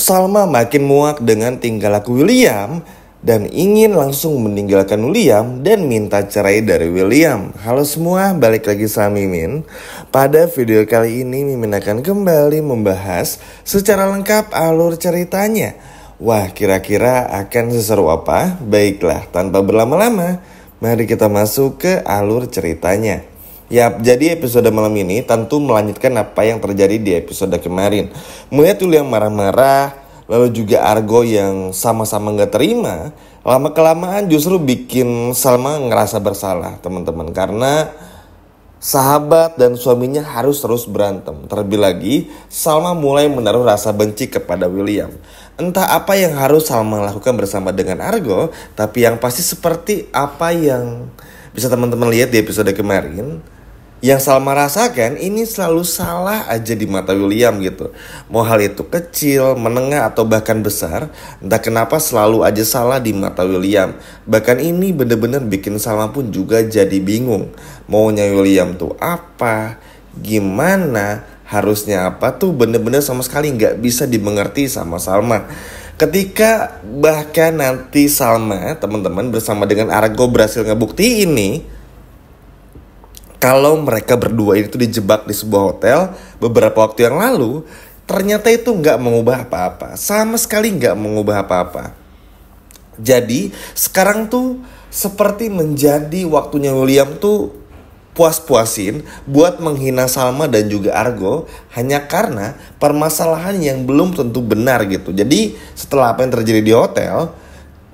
Salma makin muak dengan tingkah laku William dan ingin langsung meninggalkan William dan minta cerai dari William. Halo semua, balik lagi sama Mimin. Pada video kali ini Mimin akan kembali membahas secara lengkap alur ceritanya. Wah, kira-kira akan seseru apa? Baiklah, tanpa berlama-lama, mari kita masuk ke alur ceritanya. Yap, jadi episode malam ini tentu melanjutkan apa yang terjadi di episode kemarin. Melihat William marah-marah, lalu juga Argo yang sama-sama gak terima, lama-kelamaan justru bikin Salma ngerasa bersalah, teman-teman. Karena sahabat dan suaminya harus terus berantem. Terlebih lagi, Salma mulai menaruh rasa benci kepada William. Entah apa yang harus Salma lakukan bersama dengan Argo, tapi yang pasti seperti apa yang bisa teman-teman lihat di episode kemarin, yang Salma rasakan ini selalu salah aja di mata William gitu. Mau hal itu kecil, menengah atau bahkan besar, entah kenapa selalu aja salah di mata William. Bahkan ini bener-bener bikin Salma pun juga jadi bingung. Maunya William tuh apa, gimana, harusnya apa tuh bener-bener sama sekali gak bisa dimengerti sama Salma. Ketika bahkan nanti Salma, teman-teman, bersama dengan Argo berhasil ngebuktiin nih kalau mereka berdua itu dijebak di sebuah hotel beberapa waktu yang lalu, ternyata itu gak mengubah apa-apa. Sama sekali gak mengubah apa-apa. Jadi sekarang tuh seperti menjadi waktunya William tuh puas-puasin buat menghina Salma dan juga Argo hanya karena permasalahan yang belum tentu benar gitu. Jadi setelah apa yang terjadi di hotel,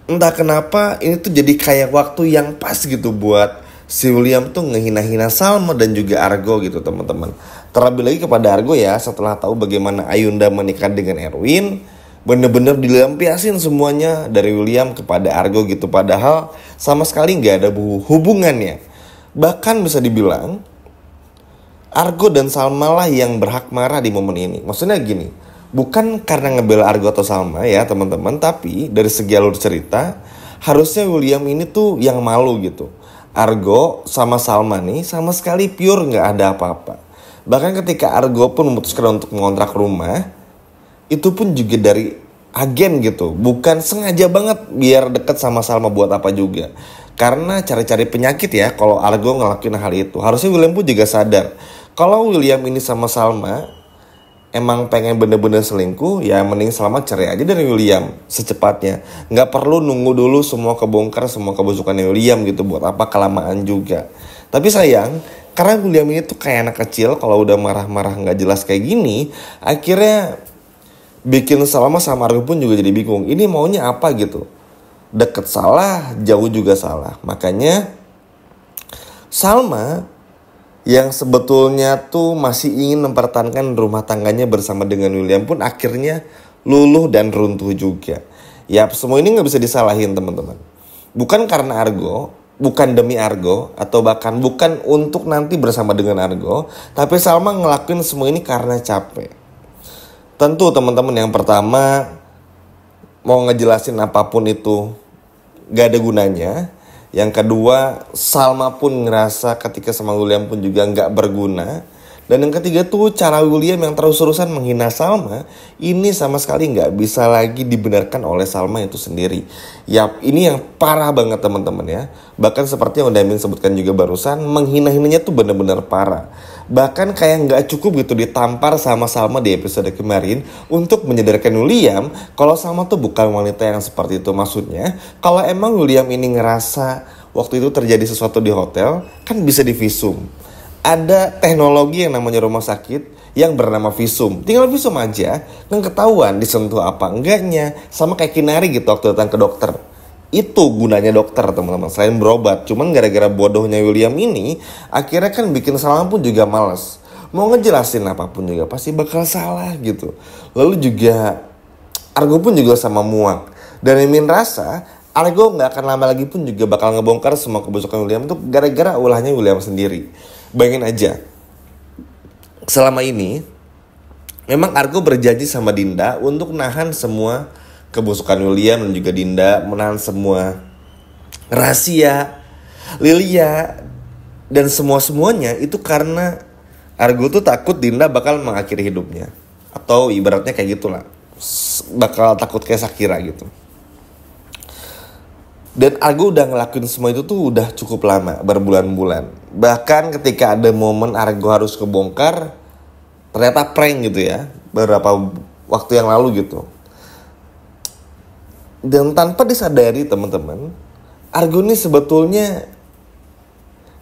entah kenapa ini tuh jadi kayak waktu yang pas gitu buat si William tuh ngehina-hina Salma dan juga Argo gitu, teman-teman. Terlebih lagi kepada Argo ya, setelah tahu bagaimana Ayunda menikah dengan Erwin, bener-bener dilampiasin semuanya dari William kepada Argo gitu. Padahal sama sekali gak ada hubungannya. Bahkan bisa dibilang Argo dan Salma lah yang berhak marah di momen ini. Maksudnya gini, bukan karena ngebela Argo atau Salma ya teman-teman, tapi dari segi alur cerita harusnya William ini tuh yang malu gitu. Argo sama Salma nih sama sekali pure gak ada apa-apa. Bahkan ketika Argo pun memutuskan untuk mengontrak rumah, itu pun juga dari agen gitu, bukan sengaja banget biar deket sama Salma buat apa juga. Karena cari-cari penyakit ya kalau Argo ngelakuin hal itu. Harusnya William pun juga sadar kalau William ini sama Salma emang pengen bener-bener selingkuh, ya mending Salma cerai aja dari William secepatnya. Gak perlu nunggu dulu semua kebongkar, semua kebusukannya William gitu. Buat apa kelamaan juga. Tapi sayang, karena William ini tuh kayak anak kecil, kalau udah marah-marah gak jelas kayak gini, akhirnya bikin Salma sama Argo pun juga jadi bingung. Ini maunya apa gitu. Deket salah, jauh juga salah. Makanya Salma yang sebetulnya tuh masih ingin mempertahankan rumah tangganya bersama dengan William pun akhirnya luluh dan runtuh juga. Ya semua ini gak bisa disalahin teman-teman. Bukan karena Argo, bukan demi Argo, atau bahkan bukan untuk nanti bersama dengan Argo, tapi Salma ngelakuin semua ini karena capek. Tentu teman-teman, yang pertama mau ngejelasin apapun itu gak ada gunanya. Yang kedua, Salma pun ngerasa ketika sama William pun juga gak berguna. Dan yang ketiga tuh cara William yang terus-terusan menghina Salma, ini sama sekali gak bisa lagi dibenarkan oleh Salma itu sendiri. Yap, ini yang parah banget teman-teman ya. Bahkan seperti yang udah Amin sebutkan juga barusan, menghina-hinanya tuh bener-bener parah. Bahkan kayak gak cukup gitu ditampar sama Salma di episode kemarin untuk menyadarkan William kalau Salma tuh bukan wanita yang seperti itu. Maksudnya kalau emang William ini ngerasa waktu itu terjadi sesuatu di hotel, kan bisa divisum. Ada teknologi yang namanya rumah sakit yang bernama visum. Tinggal visum aja, kan ketahuan disentuh apa enggaknya. Sama kayak Kinari gitu waktu datang ke dokter. Itu gunanya dokter teman-teman, selain berobat. Cuman gara-gara bodohnya William ini, akhirnya kan bikin Salma pun juga malas. Mau ngejelasin apapun juga pasti bakal salah gitu. Lalu juga Argo pun juga sama muak. Dan Mimin rasa Argo gak akan lama lagi pun juga bakal ngebongkar semua kebusukan William tuh gara-gara ulahnya William sendiri. Bayangin aja, selama ini memang Argo berjanji sama Dinda untuk nahan semua kebusukan William dan juga Dinda, menahan semua rahasia Lilia dan semua-semuanya itu karena Argo tuh takut Dinda bakal mengakhiri hidupnya. Atau ibaratnya kayak gitulah. bakal takut kayak Shakira gitu. Dan Argo udah ngelakuin semua itu tuh udah cukup lama, berbulan-bulan. Bahkan ketika ada momen Argo harus kebongkar, ternyata prank gitu ya, beberapa waktu yang lalu gitu. Dan tanpa disadari teman-teman, Argo ini sebetulnya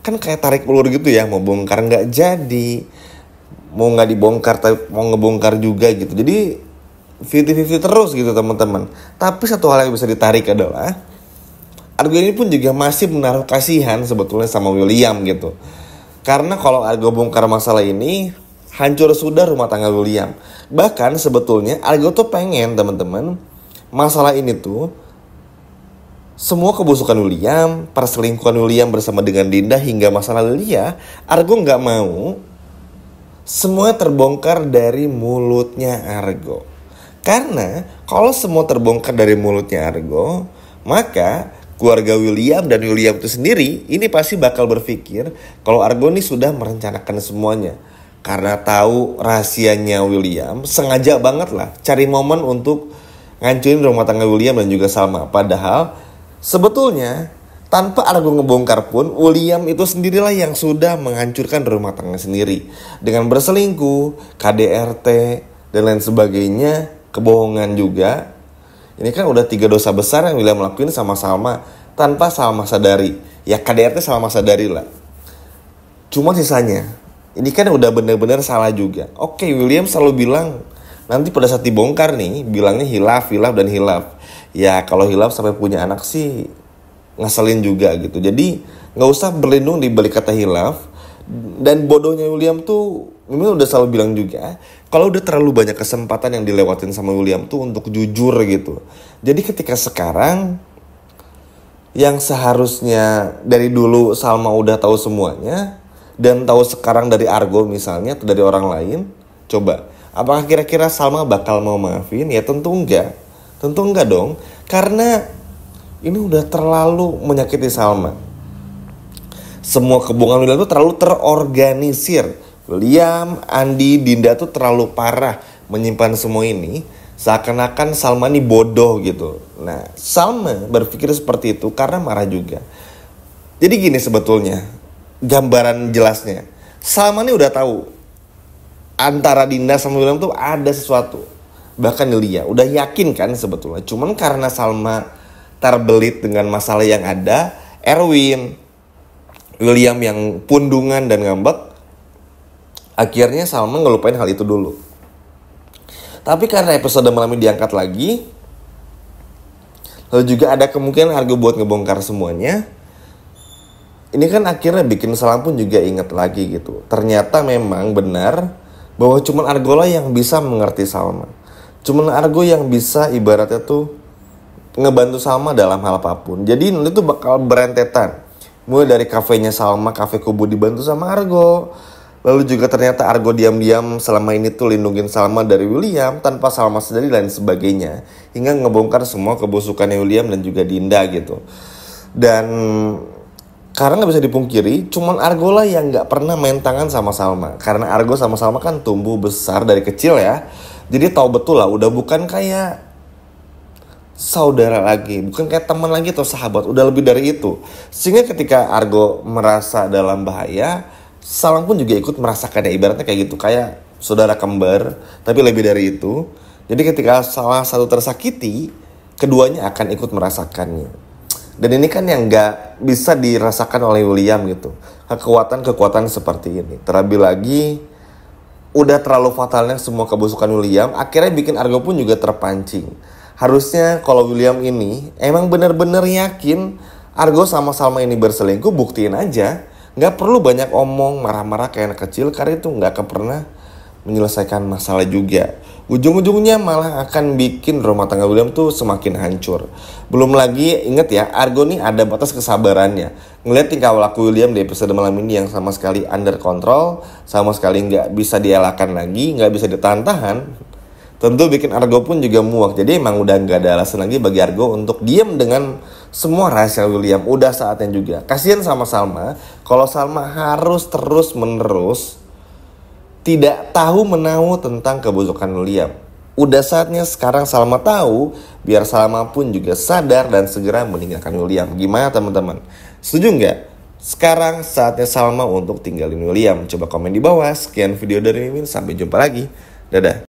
kan kayak tarik ulur gitu ya, mau bongkar nggak jadi, mau nggak dibongkar tapi mau ngebongkar juga gitu. Jadi 50-50 terus gitu teman-teman. Tapi satu hal yang bisa ditarik adalah Argo ini pun juga masih menaruh kasihan sebetulnya sama William gitu. Karena kalau Argo bongkar masalah ini, hancur sudah rumah tangga William. Bahkan sebetulnya Argo tuh pengen teman-teman, masalah ini tuh, semua kebusukan William, perselingkuhan William bersama dengan Dinda hingga masalah Lia, Argo gak mau semua terbongkar dari mulutnya Argo. Karena kalau semua terbongkar dari mulutnya Argo, maka keluarga William dan William itu sendiri ini pasti bakal berpikir kalau Argo ini sudah merencanakan semuanya. Karena tahu rahasianya William, sengaja banget lah cari momen untuk ngancurin rumah tangga William dan juga Salma. Padahal sebetulnya tanpa Argo ngebongkar pun, William itu sendirilah yang sudah menghancurkan rumah tangga sendiri. Dengan berselingkuh, KDRT, dan lain sebagainya, kebohongan juga. Ini kan udah 3 dosa besar yang William lakuin sama Salma tanpa Salma sadari. Ya KDRT Salma sadari lah. Cuma sisanya, ini kan udah bener-bener salah juga. Oke, William selalu bilang, nanti pada saat dibongkar nih, bilangnya hilaf dan hilaf. Ya kalau hilaf sampai punya anak sih ngeselin juga gitu. Jadi gak usah berlindung di balik kata hilaf. Dan bodohnya William tuh, memang udah selalu bilang juga, kalau udah terlalu banyak kesempatan yang dilewatin sama William tuh untuk jujur gitu. Jadi ketika sekarang, yang seharusnya dari dulu Salma udah tahu semuanya, dan tahu sekarang dari Argo misalnya, atau dari orang lain, coba, apakah kira-kira Salma bakal mau maafin? Ya tentu enggak. Tentu enggak dong. Karena ini udah terlalu menyakiti Salma. Semua kebohongan William itu terlalu terorganisir. William, Andi, Dinda tuh terlalu parah menyimpan semua ini. Seakan-akan Salma ini bodoh gitu. Nah, Salma berpikir seperti itu karena marah juga. Jadi gini sebetulnya, gambaran jelasnya. Salma ini udah tahu antara Dinda sama William tuh ada sesuatu. Bahkan Lia udah yakin kan sebetulnya. Cuman karena Salma terbelit dengan masalah yang ada, Erwin, William yang pundungan dan ngambek, akhirnya Salma ngelupain hal itu dulu. Tapi karena episode malam ini diangkat lagi, lalu juga ada kemungkinan Argo buat ngebongkar semuanya. Ini kan akhirnya bikin Salma pun juga ingat lagi gitu. Ternyata memang benar bahwa cuman Argo lah yang bisa mengerti Salma. Cuman Argo yang bisa ibaratnya tuh ngebantu Salma dalam hal apapun. Jadi nanti tuh bakal berentetan. Mulai dari kafenya Salma, kafe Kubu dibantu sama Argo. Lalu juga ternyata Argo diam-diam selama ini tuh lindungin Salma dari William tanpa Salma sadari dan sebagainya. Hingga ngebongkar semua kebusukannya William dan juga Dinda gitu. Dan karena gak bisa dipungkiri, cuman Argo lah yang gak pernah main tangan sama Salma. Karena Argo sama Salma kan tumbuh besar dari kecil ya. Jadi tahu betul lah, udah bukan kayak saudara lagi, bukan kayak teman lagi atau sahabat, udah lebih dari itu. Sehingga ketika Argo merasa dalam bahaya, Salma pun juga ikut merasakannya. Ibaratnya kayak gitu, kayak saudara kembar, tapi lebih dari itu. Jadi ketika salah satu tersakiti, keduanya akan ikut merasakannya. Dan ini kan yang gak bisa dirasakan oleh William gitu, kekuatan-kekuatan seperti ini. Terlebih lagi, udah terlalu fatalnya semua kebusukan William, akhirnya bikin Argo pun juga terpancing. Harusnya kalau William ini emang bener-bener yakin Argo sama Salma ini berselingkuh, buktiin aja. Gak perlu banyak omong, marah-marah kayak anak kecil, karena itu gak akan pernah menyelesaikan masalah juga. Ujung-ujungnya malah akan bikin rumah tangga William tuh semakin hancur. Belum lagi inget ya, Argo nih ada batas kesabarannya. Ngeliat tingkah laku William di episode malam ini yang sama sekali under control, sama sekali gak bisa dielakkan lagi, gak bisa ditahan-tahan, tentu bikin Argo pun juga muak. Jadi emang udah gak ada alasan lagi bagi Argo untuk diam dengan semua rahasia William. Udah saatnya juga. Kasian sama Salma, kalau Salma harus terus-menerus tidak tahu menahu tentang kebusukan William. Udah saatnya sekarang Salma tahu, biar Salma pun juga sadar dan segera meninggalkan William. Gimana teman-teman? Setuju nggak? Sekarang saatnya Salma untuk tinggalin William. Coba komen di bawah. Sekian video dari Mimin, sampai jumpa lagi. Dadah.